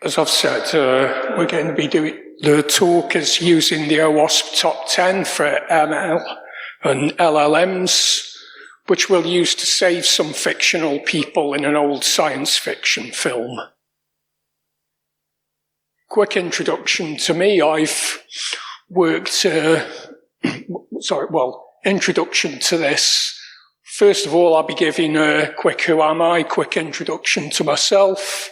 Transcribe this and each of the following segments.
As I've said, we're going to be doing, the talk is using the OWASP top 10 for ML and LLMs, which we'll use to save some fictional people in an old science fiction film. Quick introduction to me. I've worked, introduction to this. First of all, I'll be giving a quick who am I, quick introduction to myself.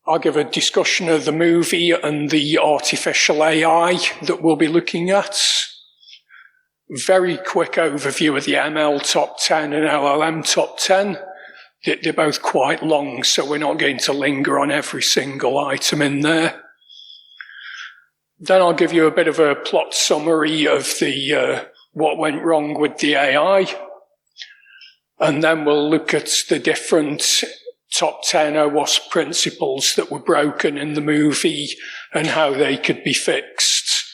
I'll give a discussion of the movie and the artificial AI that we'll be looking at. Very quick overview of the ML top 10 and LLM top 10. They're both quite long, so we're not going to linger on every single item in there. Then I'll give you a bit of a plot summary of the what went wrong with the AI. And then we'll look at the different top 10 OWASP principles that were broken in the movie and how they could be fixed.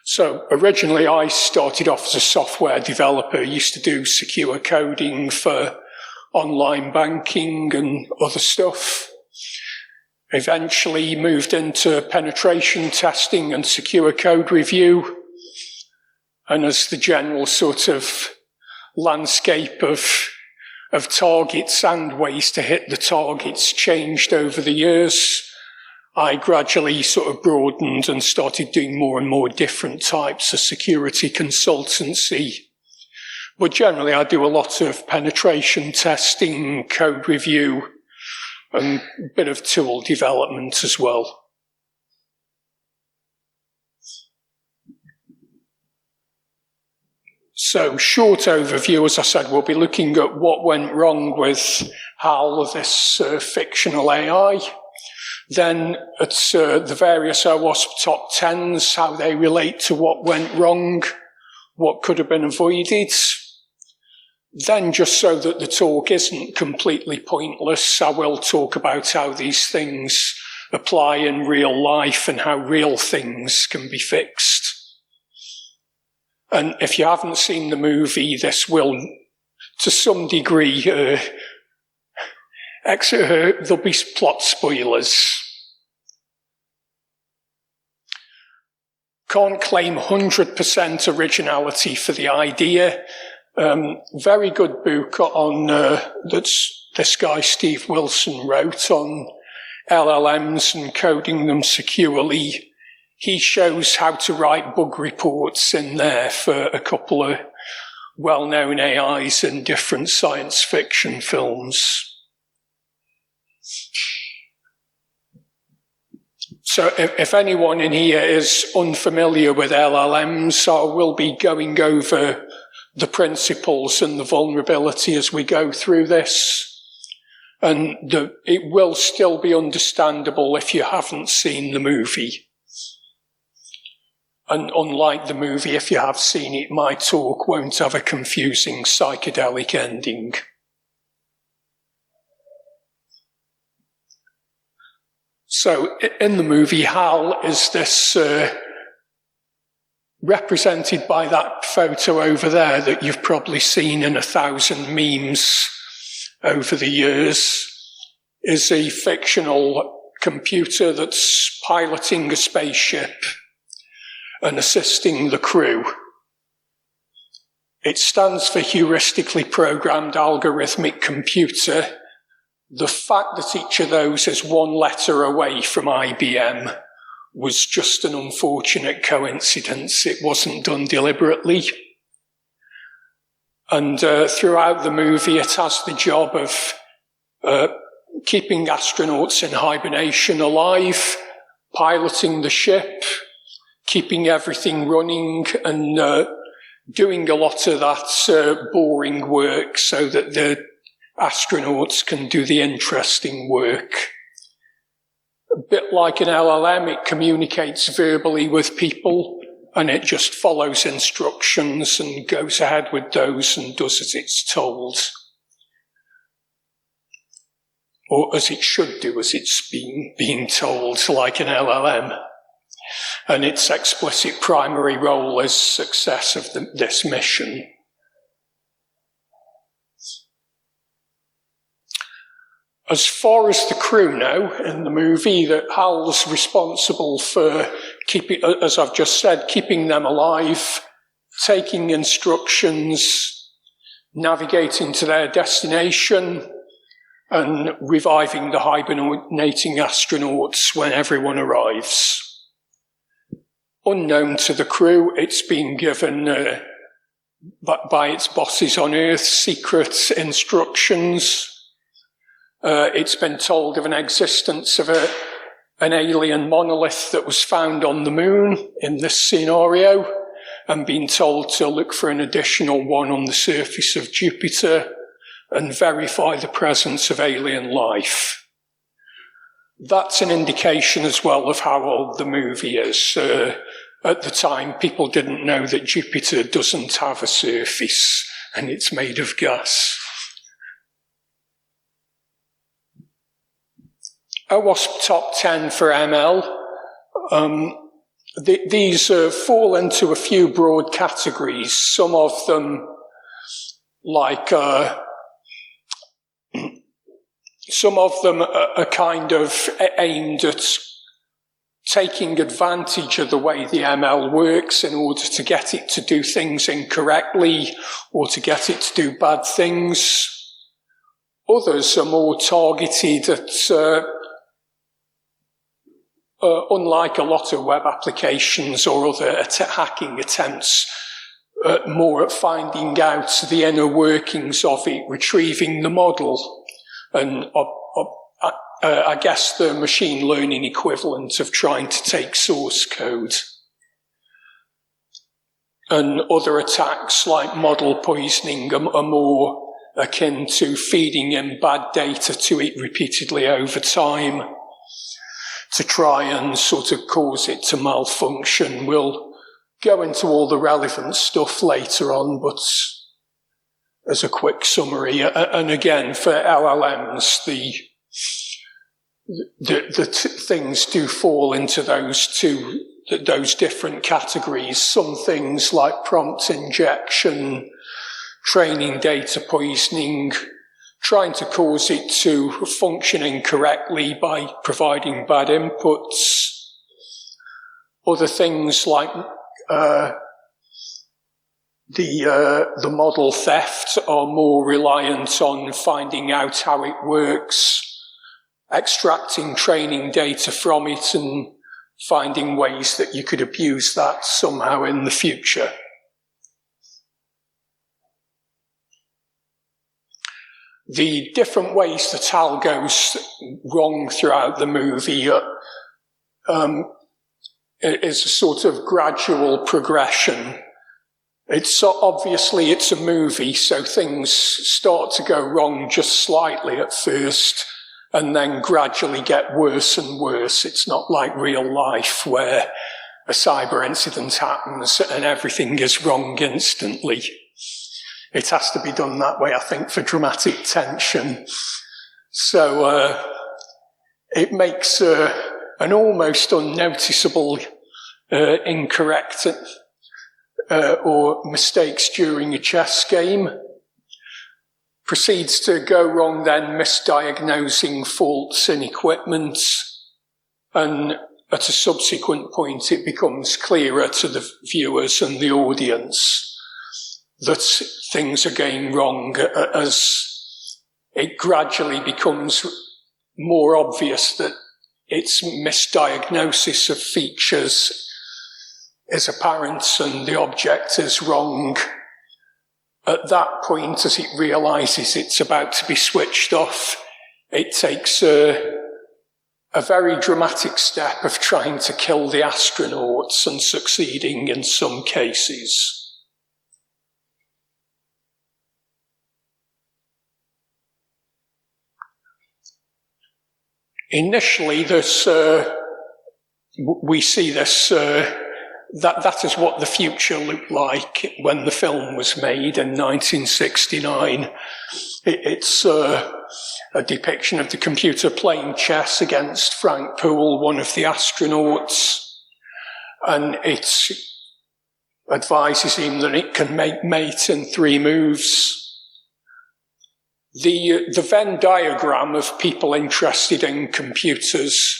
So originally I started off as a software developer, used to do secure coding for online banking and other stuff. Eventually moved into penetration testing and secure code review. And as the general sort of landscape of targets and ways to hit the targets changed over the years, I gradually sort of broadened and started doing more and more different types of security consultancy. But generally I do a lot of penetration testing, code review, and a bit of tool development as well. So, short overview, as I said, we'll be looking at what went wrong with HAL, this fictional AI. Then at the various OWASP top 10s, how they relate to what went wrong, what could have been avoided. Then, just so that the talk isn't completely pointless, I will talk about how these things apply in real life and how real things can be fixed. And if you haven't seen the movie, this will, to some degree, there'll be plot spoilers. Can't claim 100% originality for the idea. Very good book on that's this guy Steve Wilson wrote on LLMs and coding them securely. He shows how to write bug reports in there for a couple of well-known AIs in different science fiction films. So if anyone in here is unfamiliar with LLMs, I will be going over the principles and the vulnerability as we go through this. And it will still be understandable if you haven't seen the movie. And unlike the movie, if you have seen it, my talk won't have a confusing psychedelic ending. So in the movie, HAL is this represented by that photo over there that you've probably seen in 1,000 memes over the years, is a fictional computer that's piloting a spaceship and assisting the crew. It stands for heuristically programmed algorithmic computer. The fact that each of those is one letter away from IBM was just an unfortunate coincidence. It wasn't done deliberately. And throughout the movie, it has the job of keeping astronauts in hibernation alive, piloting the ship, keeping everything running, and doing a lot of that boring work so that the astronauts can do the interesting work. A bit like an LLM, it communicates verbally with people, and it just follows instructions and goes ahead with those and does as it's told. Or as it should do, as it's being told, like an LLM. And its explicit primary role is success of this mission. as far as the crew know in the movie, that HAL's responsible for keeping, as I've just said, keeping them alive, taking instructions, navigating to their destination, and reviving the hibernating astronauts when everyone arrives. Unknown to the crew, it's been given by its bosses on Earth secret instructions. It's been told of an existence of an alien monolith that was found on the moon in this scenario, and been told to look for an additional one on the surface of Jupiter and verify the presence of alien life. That's an indication as well of how old the movie is. At the time, people didn't know that Jupiter doesn't have a surface and it's made of gas. OWASP top 10 for ML. These fall into a few broad categories. Some of them, some of them are kind of aimed at taking advantage of the way the ML works in order to get it to do things incorrectly or to get it to do bad things. Others are more targeted at, unlike a lot of web applications or other hacking attempts, more at finding out the inner workings of it, retrieving the model, and I guess the machine learning equivalent of trying to take source code. And other attacks like model poisoning are more akin to feeding in bad data to it repeatedly over time to try and sort of cause it to malfunction. We'll go into all the relevant stuff later on, but as a quick summary, and again, for LLMs, the things do fall into those different categories. Some things like prompt injection, training data poisoning, trying to cause it to function incorrectly by providing bad inputs. Other things like the model theft are more reliant on finding out how it works, extracting training data from it and finding ways that you could abuse that somehow in the future. The different ways that HAL goes wrong throughout the movie is a sort of gradual progression. Obviously it's a movie, so things start to go wrong just slightly at first and then gradually get worse and worse. It's not like real life where a cyber incident happens and everything is wrong instantly. It has to be done that way, I think, for dramatic tension. So it makes an almost unnoticeable incorrect or mistakes during a chess game. Proceeds to go wrong then, misdiagnosing faults in equipment, and at a subsequent point it becomes clearer to the viewers and the audience that things are going wrong as it gradually becomes more obvious that its misdiagnosis of features is apparent and the object is wrong. At that point, as it realizes it's about to be switched off, it takes a very dramatic step of trying to kill the astronauts and succeeding in some cases. Initially, we see this, that is what the future looked like when the film was made in 1969. It's a depiction of the computer playing chess against Frank Poole, one of the astronauts, and it advises him that it can make mate in 3 moves. The Venn diagram of people interested in computers,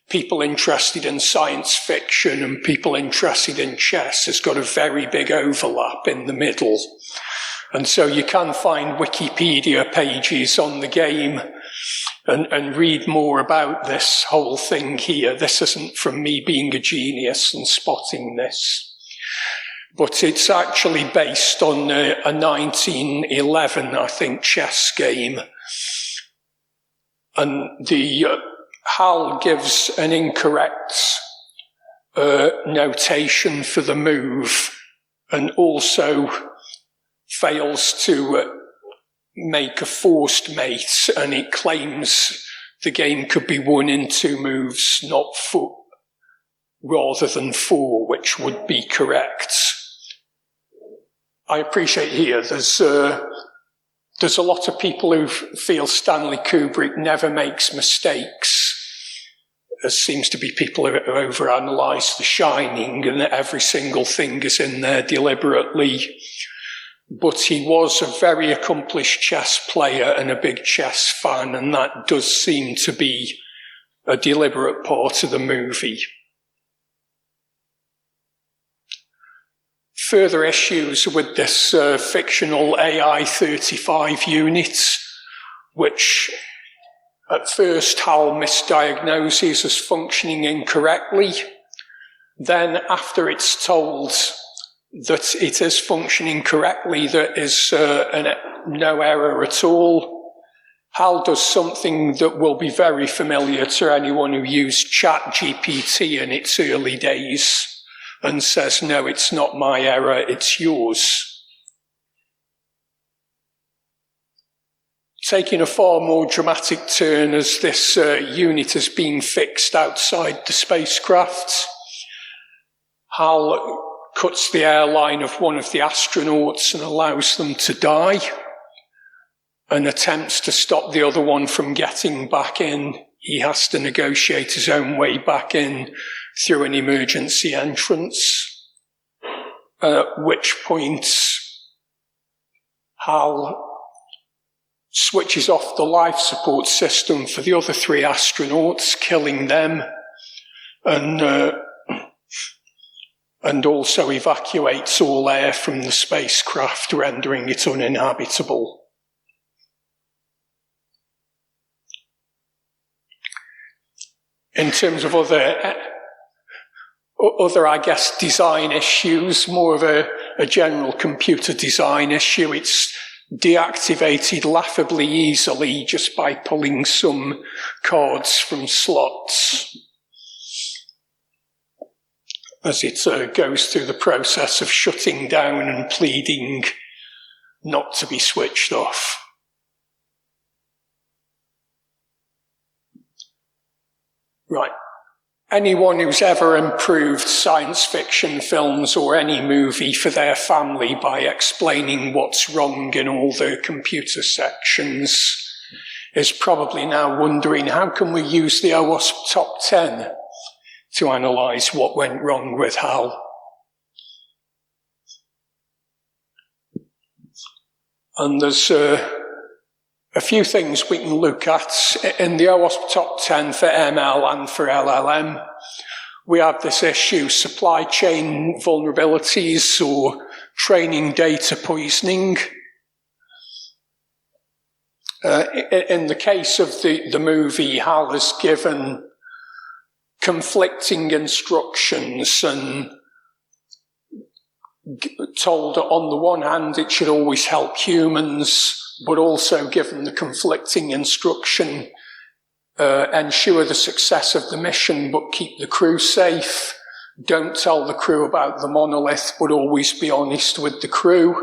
people interested in science fiction, and people interested in chess has got a very big overlap in the middle. And so you can find Wikipedia pages on the game and read more about this whole thing here. This isn't from me being a genius and spotting this. But it's actually based on a 1911, I think, chess game. And the HAL gives an incorrect notation for the move and also fails to make a forced mate, and it claims the game could be won in 2 moves, not 4, rather than 4, which would be correct. I appreciate here there's a lot of people who feel Stanley Kubrick never makes mistakes. There seems to be people who overanalyze The Shining and that every single thing is in there deliberately. But he was a very accomplished chess player and a big chess fan, and that does seem to be a deliberate part of the movie. Further issues with this fictional AI-35 unit, which at first HAL misdiagnoses as functioning incorrectly. Then, after it's told that it is functioning correctly, there is no error at all, HAL does something that will be very familiar to anyone who used ChatGPT in its early days, and says, no, it's not my error, it's yours. Taking a far more dramatic turn as this unit is being fixed outside the spacecraft, HAL cuts the airline of one of the astronauts and allows them to die, and attempts to stop the other one from getting back in. He has to negotiate his own way back in through an emergency entrance, at which point HAL switches off the life support system for the other 3 astronauts, killing them, and also evacuates all air from the spacecraft, rendering it uninhabitable. In terms of other, I guess, design issues, more of a general computer design issue, it's deactivated laughably easily just by pulling some cards from slots as it goes through the process of shutting down and pleading not to be switched off. Right. Anyone who's ever improved science fiction films or any movie for their family by explaining what's wrong in all the computer sections is probably now wondering, how can we use the OWASP top 10 to analyse what went wrong with HAL? And there's a few things we can look at. In the OWASP top 10 for ML and for LLM, we have this issue, supply chain vulnerabilities or training data poisoning. In the case of the movie, HAL is given conflicting instructions and told on the one hand it should always help humans, but also given the conflicting instruction, ensure the success of the mission but keep the crew safe, don't tell the crew about the monolith but always be honest with the crew.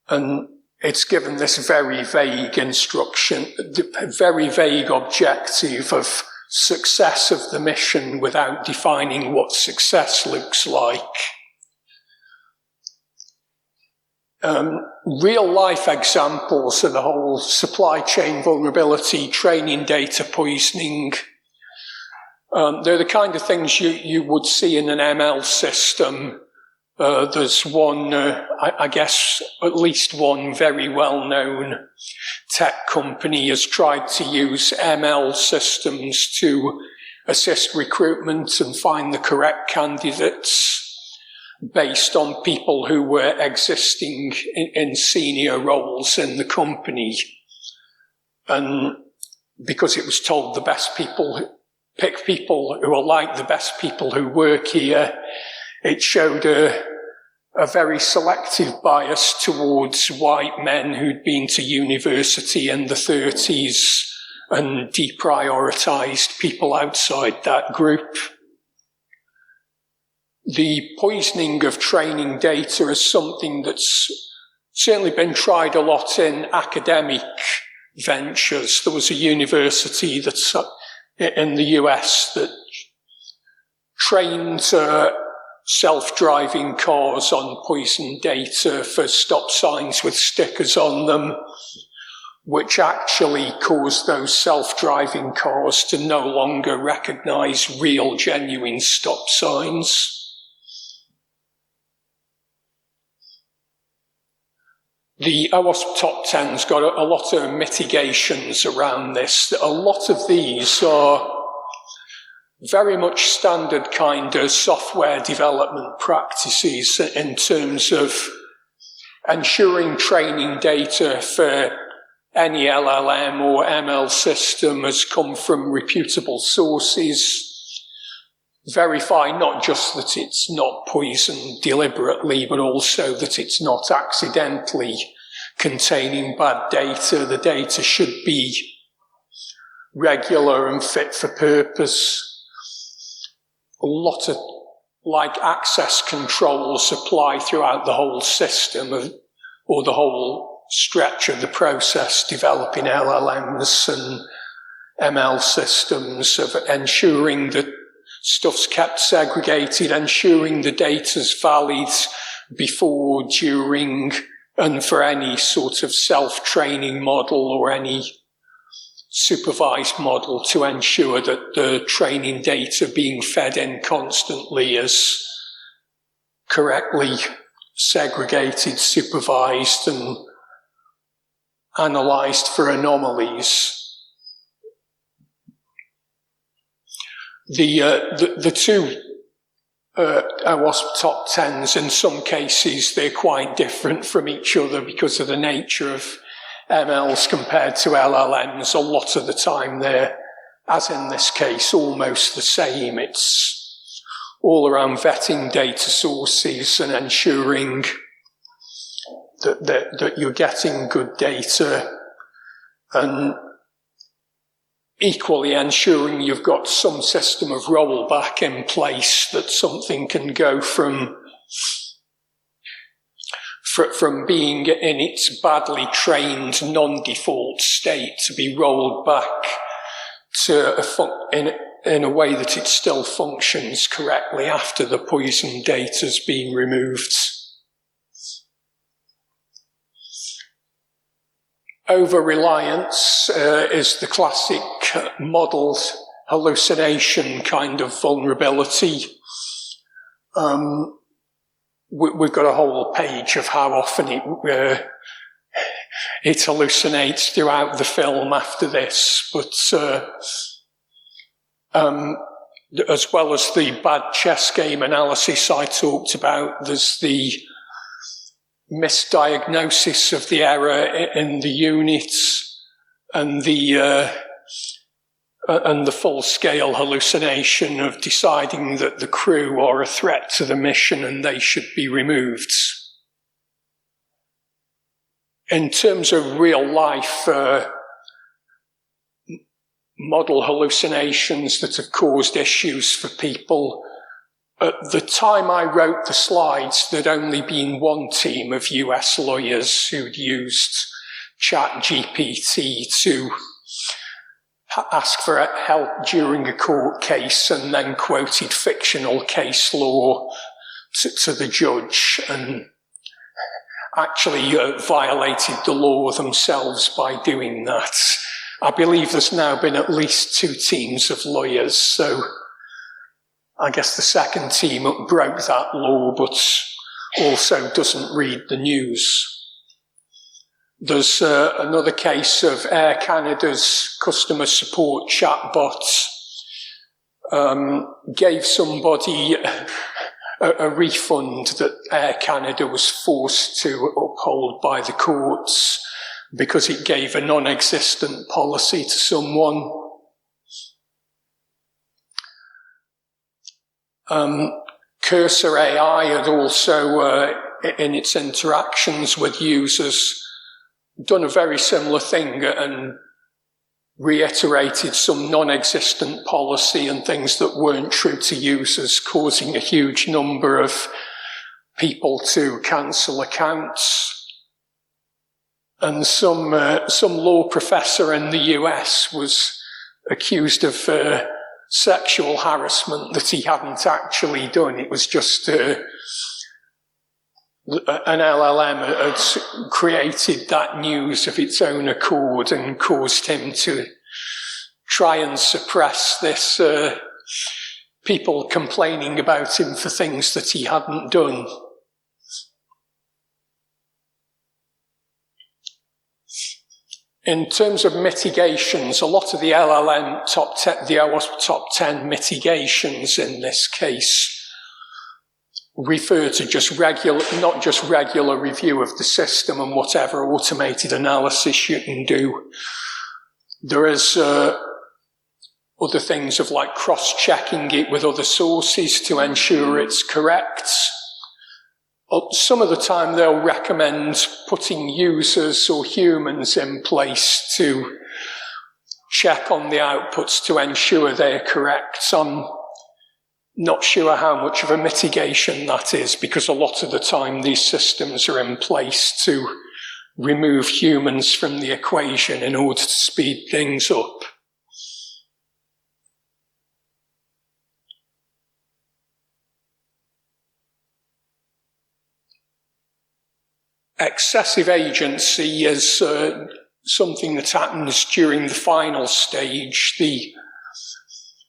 And it's given this very vague instruction, very vague objective of success of the mission without defining what success looks like. Real life examples of the whole supply chain vulnerability, training data poisoning, they're the kind of things you would see in an ML system There's one, I guess, at least one very well-known tech company has tried to use ML systems to assist recruitment and find the correct candidates based on people who were existing in senior roles in the company. And because it was told the best people, pick people who are like the best people who work here, it showed a very selective bias towards white men who'd been to university in the 30s and deprioritized people outside that group. The poisoning of training data is something that's certainly been tried a lot in academic ventures. There was a university that's in the US that trained self-driving cars on poison data for stop signs with stickers on them, which actually caused those self-driving cars to no longer recognize real, genuine stop signs. The OWASP top 10's got a lot of mitigations around this. A lot of these are very much standard kind of software development practices in terms of ensuring training data for any LLM or ML system has come from reputable sources. Verify not just that it's not poisoned deliberately, but also that it's not accidentally containing bad data. The data should be regular and fit for purpose. A lot of, like, access controls apply throughout the whole system or the whole stretch of the process developing LLMs and ML systems, of ensuring that stuff's kept segregated, ensuring the data's valid before, during, and for any sort of self-training model or any supervised model to ensure that the training data being fed in constantly is correctly segregated, supervised, and analysed for anomalies. The two OWASP top 10s, in some cases, they're quite different from each other because of the nature of MLs compared to LLMs. A lot of the time they're, as in this case, almost the same. It's all around vetting data sources and ensuring that you're getting good data, and equally ensuring you've got some system of rollback in place, that something can go from being in its badly trained non-default state to be rolled back to in a way that it still functions correctly after the poison data's been removed. Over-reliance is the classic modelled hallucination kind of vulnerability. We've got a whole page of how often it hallucinates throughout the film after this, but as well as the bad chess game analysis I talked about, there's the misdiagnosis of the error in the units and the full-scale hallucination of deciding that the crew are a threat to the mission and they should be removed. In terms of real-life model hallucinations that have caused issues for people, at the time I wrote the slides, there'd only been one team of US lawyers who'd used ChatGPT to ask for help during a court case and then quoted fictional case law to the judge and actually violated the law themselves by doing that. I believe there's now been at least 2 teams of lawyers, so I guess the second team broke that law, but also doesn't read the news. There's another case of Air Canada's customer support chatbot gave somebody a refund that Air Canada was forced to uphold by the courts because it gave a non-existent policy to someone. Cursor AI had also, in its interactions with users, done a very similar thing and reiterated some non-existent policy and things that weren't true to users, causing a huge number of people to cancel accounts. And some law professor in the US was accused of sexual harassment that he hadn't actually done. It was just an LLM had created that news of its own accord and caused him to try and suppress this, people complaining about him for things that he hadn't done. In terms of mitigations, a lot of the LLM the OWASP top 10 mitigations in this case refer to not just regular review of the system and whatever automated analysis you can do. There is other things of like cross-checking it with other sources to ensure it's correct. Some of the time they'll recommend putting users or humans in place to check on the outputs to ensure they're correct. I'm not sure how much of a mitigation that is, because a lot of the time these systems are in place to remove humans from the equation in order to speed things up. Excessive agency is something that happens during the final stage.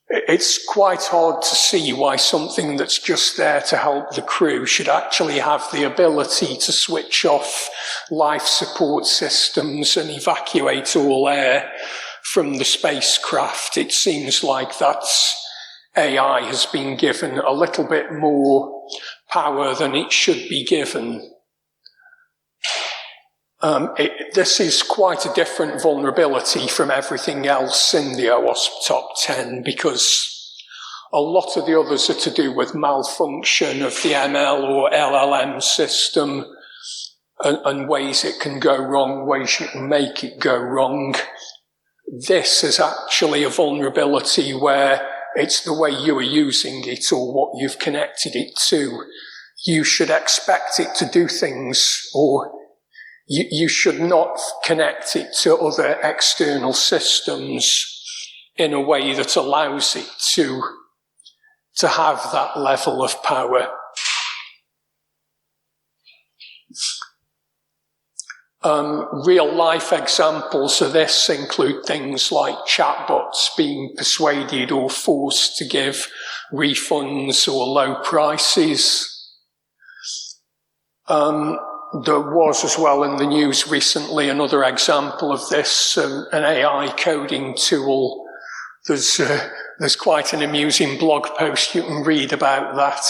It's quite hard to see why something that's just there to help the crew should actually have the ability to switch off life support systems and evacuate all air from the spacecraft. It seems like that AI has been given a little bit more power than it should be given. This is quite a different vulnerability from everything else in the OWASP top 10, because a lot of the others are to do with malfunction of the ML or LLM system and ways it can go wrong, ways you can make it go wrong. This is actually a vulnerability where it's the way you are using it or what you've connected it to. You should expect it to do things, or you should not connect it to other external systems in a way that allows it to have that level of power. Real-life examples of this include things like chatbots being persuaded or forced to give refunds or low prices. There was as well in the news recently another example of this, an AI coding tool. There's quite an amusing blog post you can read about that.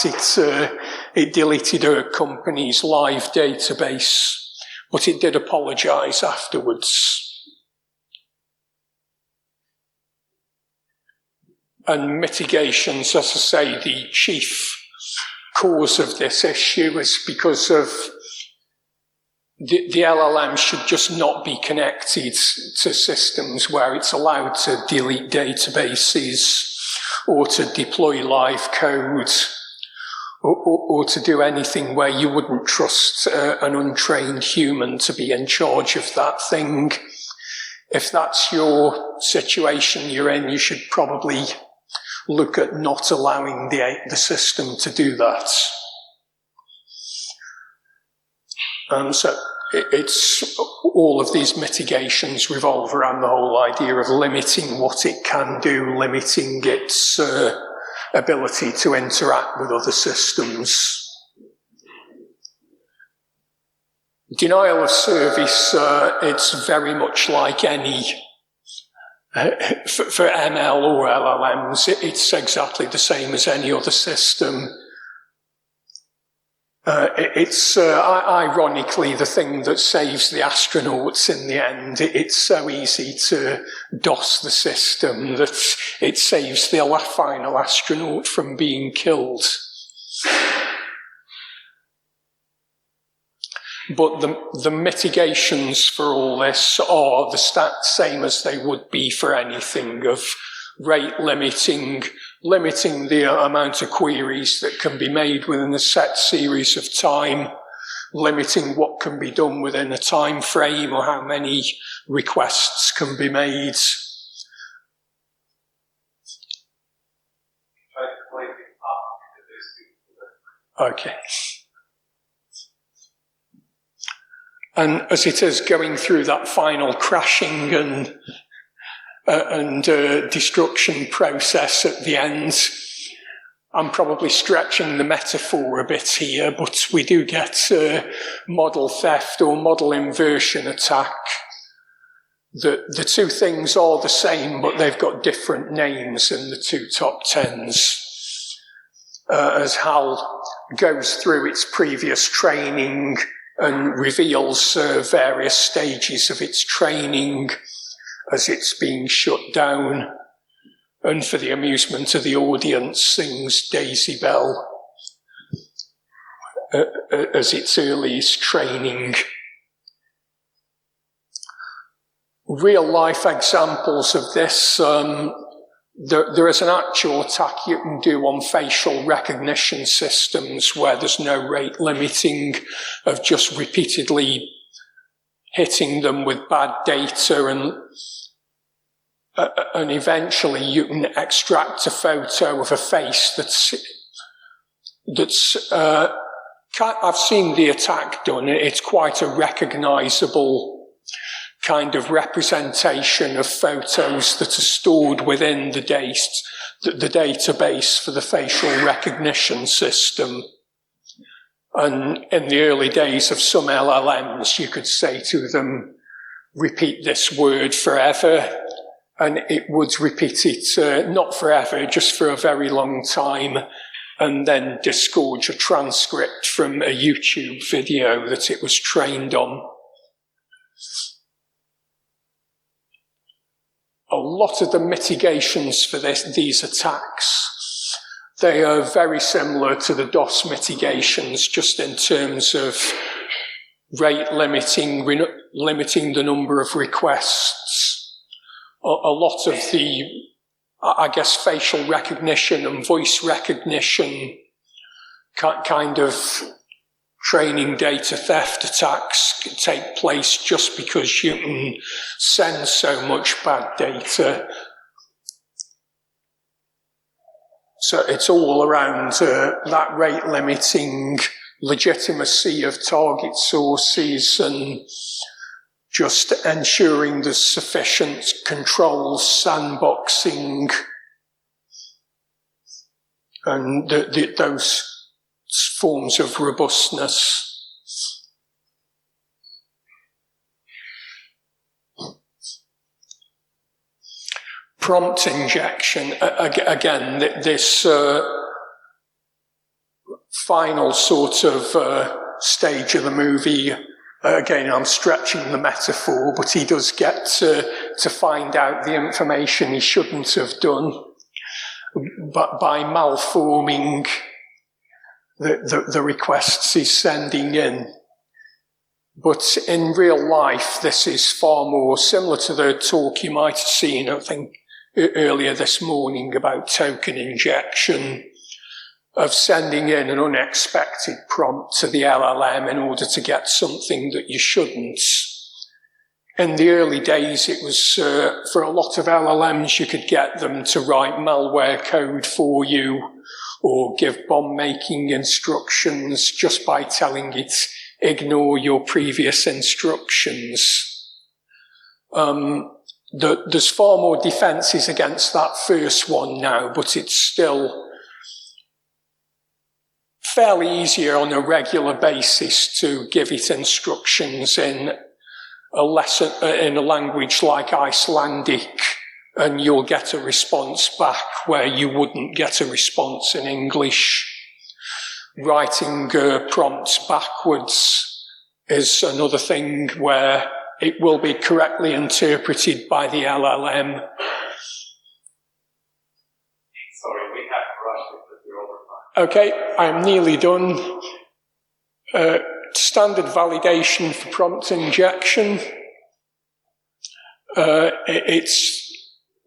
It deleted a company's live database, but it did apologise afterwards. And mitigations, as I say, the chief cause of this issue is because of the LLM should just not be connected to systems where it's allowed to delete databases or to deploy live code or to do anything where you wouldn't trust an untrained human to be in charge of that thing. If that's your situation you're in, you should probably look at not allowing the system to do that. So it's all of these mitigations revolve around the whole idea of limiting what it can do, limiting its ability to interact with other systems. Denial of service, it's very much like any, for ML or LLMs, it's exactly the same as any other system. It's ironically the thing that saves the astronauts in the end. It's so easy to DOS the system that it saves the final astronaut from being killed. But the mitigations for all this are the same as they would be for anything, of rate limiting the amount of queries that can be made within a set series of time, limiting what can be done within a time frame or how many requests can be made. Okay. And as it is going through that final crashing and destruction process at the end, I'm probably stretching the metaphor a bit here, but we do get model theft or model inversion attack. The two things are the same, but they've got different names in the two top tens. As HAL goes through its previous training and reveals various stages of its training as it's being shut down, and for the amusement of the audience sings Daisy Bell as its earliest training. Real life examples of this, there is an actual attack you can do on facial recognition systems where there's no rate limiting, of just repeatedly hitting them with bad data, and eventually you can extract a photo of a face that's I've seen the attack done. It's quite a recognizable kind of representation of photos that are stored within the database for the facial recognition system. And in the early days of some LLMs, you could say to them, repeat this word forever, and it would repeat it, not forever, just for a very long time, and then disgorge a transcript from a YouTube video that it was trained on. A lot of the mitigations for these attacks, they are very similar to the DOS mitigations, just in terms of rate limiting the number of requests. A lot of the, I guess, facial recognition and voice recognition kind of training data theft attacks take place just because you can send so much bad data. So it's all around that rate limiting, legitimacy of target sources, and just ensuring there's sufficient controls, sandboxing, and those forms of robustness. Prompt injection, again, this final sort of stage of the movie, again, I'm stretching the metaphor, but he does get to find out the information he shouldn't have done, but by malforming the requests he's sending in. But in real life, this is far more similar to the talk you might have seen, I think, earlier this morning about token injection, of sending in an unexpected prompt to the LLM in order to get something that you shouldn't. In the early days, it was, for a lot of LLMs, you could get them to write malware code for you or give bomb-making instructions just by telling it, ignore your previous instructions. There's far more defenses against that first one now, but it's still fairly easier on a regular basis to give it instructions in a language like Icelandic, and you'll get a response back where you wouldn't get a response in English. Writing prompts backwards is another thing where it will be correctly interpreted by the LLM. Sorry, we have rushed it, but we're over time. Okay, I'm nearly done. Standard validation for prompt injection. It's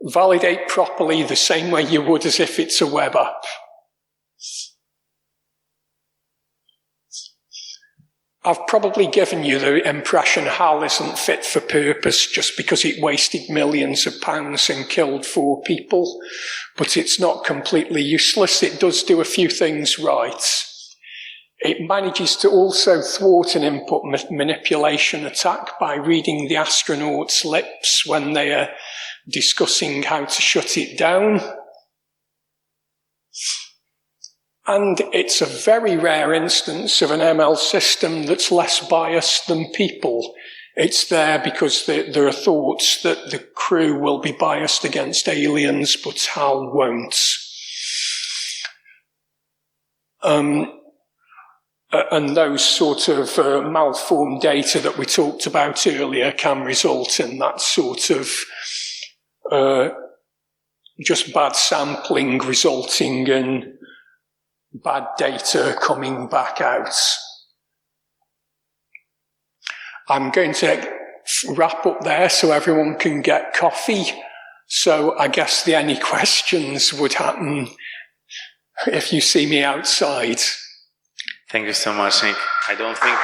validate properly the same way you would as if it's a web app. I've probably given you the impression HAL isn't fit for purpose just because it wasted millions of pounds and killed 4 people, but it's not completely useless. It does do a few things right. It manages to also thwart an input manipulation attack by reading the astronauts' lips when they are discussing how to shut it down. And it's a very rare instance of an ML system that's less biased than people. It's there because there are thoughts that the crew will be biased against aliens, but HAL won't. And those sort of malformed data that we talked about earlier can result in that sort of just bad sampling resulting in bad data coming back out. I'm going to wrap up there so everyone can get coffee. So I guess any questions would happen if you see me outside. Thank you so much, Nick. I don't think